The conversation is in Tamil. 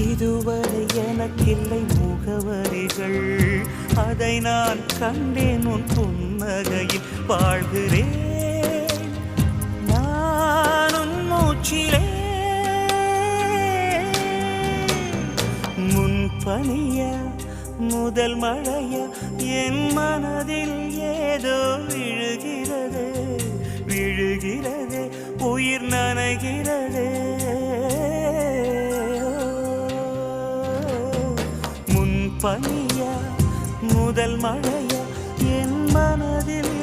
இதுவரை எனக்கில்லை முகவரிகள், அதை நான் கண்டேன் உன் புன்னகையில். வாழ்கிறேன் நான் உன் மூச்சிலே, முன்பனிய முதல் மழைய என் மனதில் ஏதோ விழுகிறது விழுகிறது, உயிர் நனைகிறது. முன்பனிய முதல் மழைய என் மனதில்